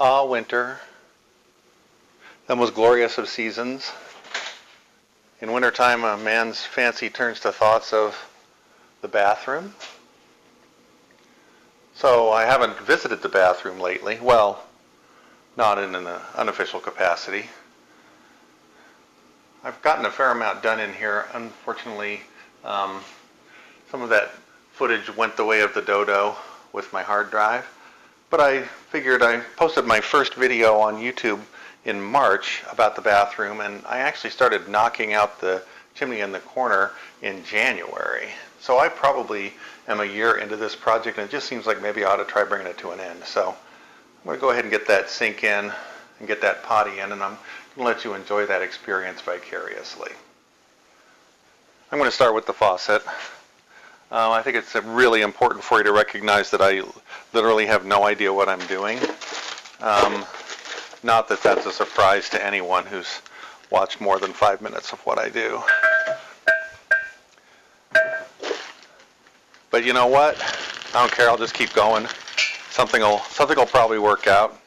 Ah, winter, the most glorious of seasons. In wintertime, a man's fancy turns to thoughts of the bathroom. So I haven't visited the bathroom lately. Well, not in an unofficial capacity. I've gotten a fair amount done in here. Unfortunately, some of that footage went the way of the dodo with my hard drive. But I figured I posted my first video on YouTube in March about the bathroom, and I actually started knocking out the chimney in the corner in January. So I probably am a year into this project, and it just seems like maybe I ought to try bringing it to an end. So I'm going to go ahead and get that sink in and get that potty in, and I'm going to let you enjoy that experience vicariously. I'm going to start with the faucet. I think it's really important for you to recognize that I literally have no idea what I'm doing. Not that that's a surprise to anyone who's watched more than 5 minutes of what I do. But you know what? I don't care. I'll just keep going. Something will probably work out.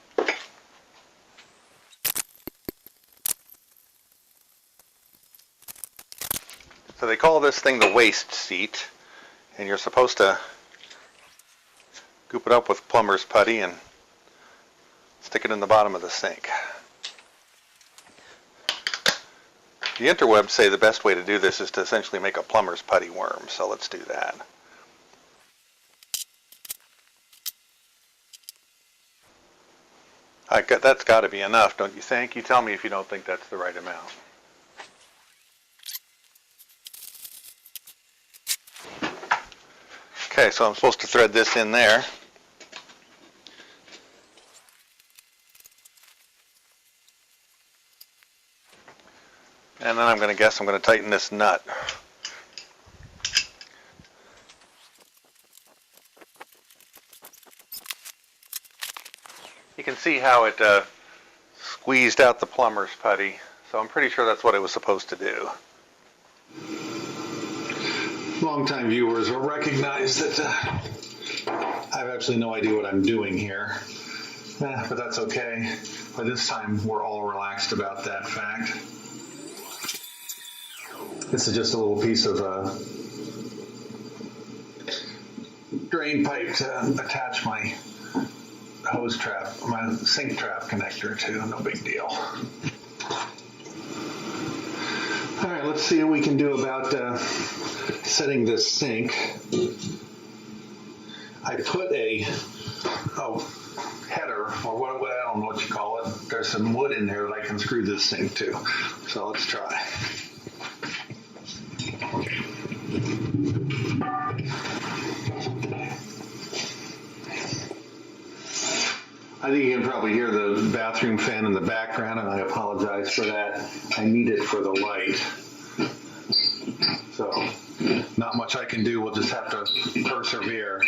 So they call this thing the waste seat, and you're supposed to goop it up with plumber's putty and stick it in the bottom of the sink. The interwebs say the best way to do this is to essentially make a plumber's putty worm, so let's do that. That's got to be enough, don't you think? You tell me if you don't think that's the right amount. Okay, so I'm supposed to thread this in there. And then I'm going to tighten this nut. You can see how it squeezed out the plumber's putty, so I'm pretty sure that's what it was supposed to do. Longtime viewers will recognize that I have absolutely no idea what I'm doing here. But that's okay. By this time, we're all relaxed about that fact. This is just a little piece of drain pipe to attach my hose trap, my sink trap connector to. No big deal. All right, let's see what we can do about setting this sink. I put a header, or what, I don't know what you call it. There's some wood in there that I can screw this sink to. So let's try. I think you can probably hear the bathroom fan in the background, and I apologize for that. I need it for the light. So, not much I can do. We'll just have to persevere.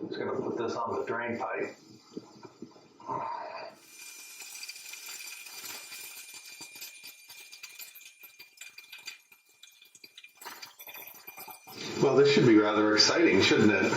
Just going to put this on the drain pipe. Well, this should be rather exciting, shouldn't it?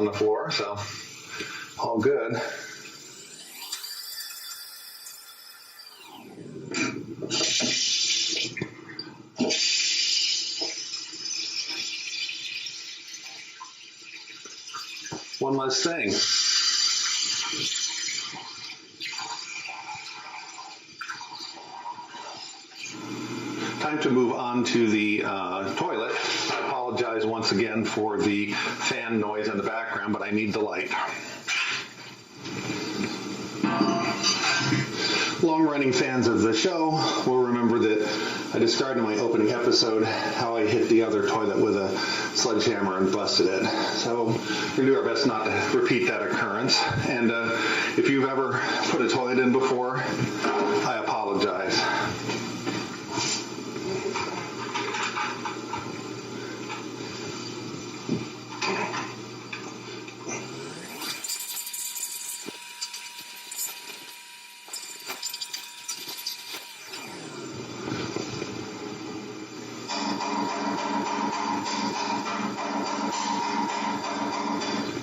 on the floor, so all good. One less thing. Time to move on to the toilet. I apologize once again for the fan noise in the background, but I need the light. Long-running fans of the show will remember that I described in my opening episode how I hit the other toilet with a sledgehammer and busted it. So we're going to do our best not to repeat that occurrence. And if you've ever put a toilet in before, I apologize.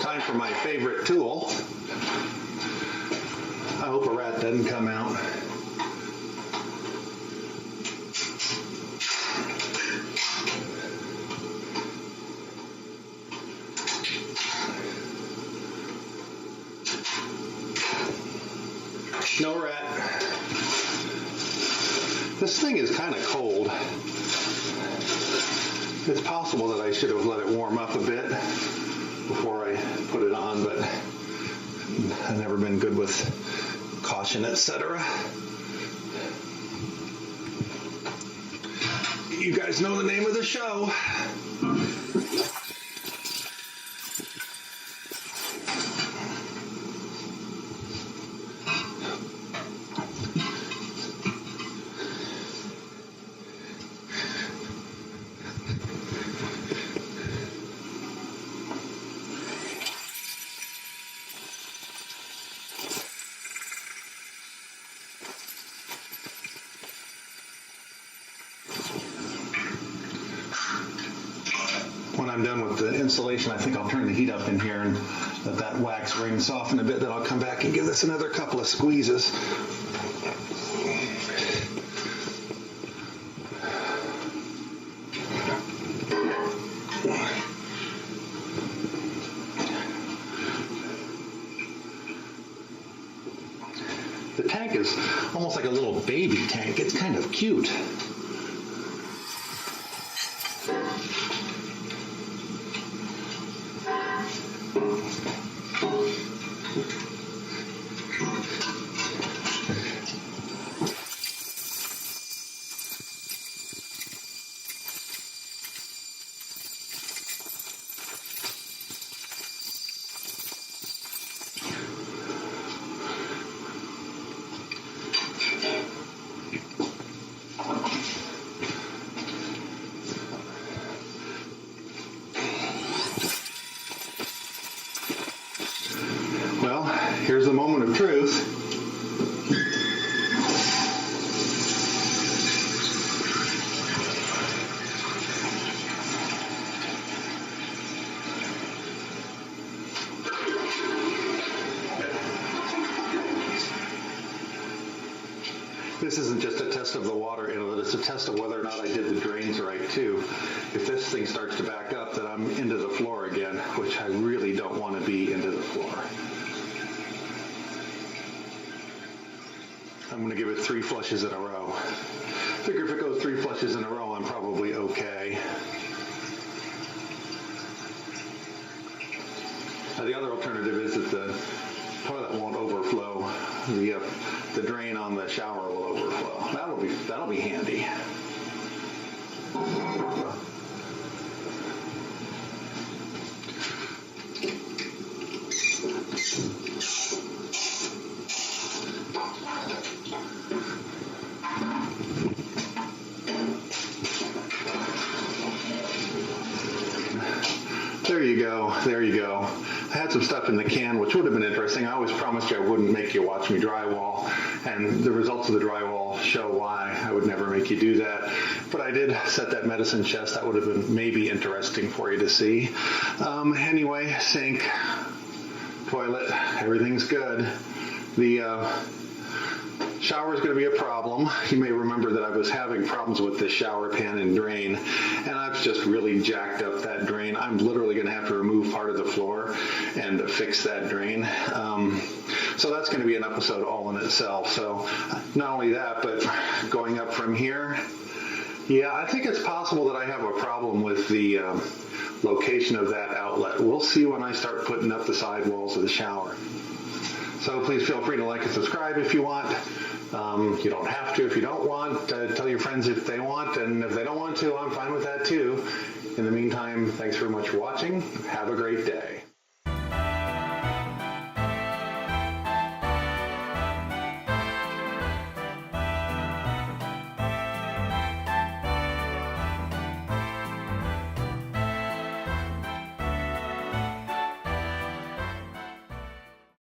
Time for my favorite tool. I hope a rat doesn't come out. No rat. This thing is kind of cold. It's possible that I should have let it warm up a bit before I put it on, but I've never been good with caution, etc. You guys know the name of the show. When I'm done with the installation, I think I'll turn the heat up in here and let that wax ring soften a bit. Then I'll come back and give this another couple of squeezes. The tank is almost like a little baby tank. It's kind of cute. Well, here's the moment of truth. This isn't just a test of the water inlet, it's a test of whether or not I did the drains right too. If this thing starts to back up, then I'm into the floor again, which I really don't want to be into the floor. I'm going to give it 3 flushes in a row. Figure if it goes 3 flushes in a row, I'm probably okay. Now, the other alternative is that the toilet won't overflow. The drain on the shower will overflow. That'll be handy. There you go. There you go. I had some stuff in the can, which would have been interesting. I always promised you I wouldn't make you watch me drywall, and the results of the drywall show why I would never make you do that. But I did set that medicine chest. That would have been maybe interesting for you to see. Anyway, sink, toilet, everything's good. The shower is going to be a problem. You may remember that I was having problems with this shower pan and drain, and I've just really jacked up that drain. I'm literally going to have to remove part of the floor and fix that drain. So that's going to be an episode all in itself. So not only that, but going up from here, yeah, I think it's possible that I have a problem with the location of that outlet. We'll see when I start putting up the sidewalls of the shower. So please feel free to like and subscribe if you want. You don't have to if you don't want. Tell your friends if they want, and if they don't want to, I'm fine with that too. In the meantime, thanks very much for watching. Have a great day.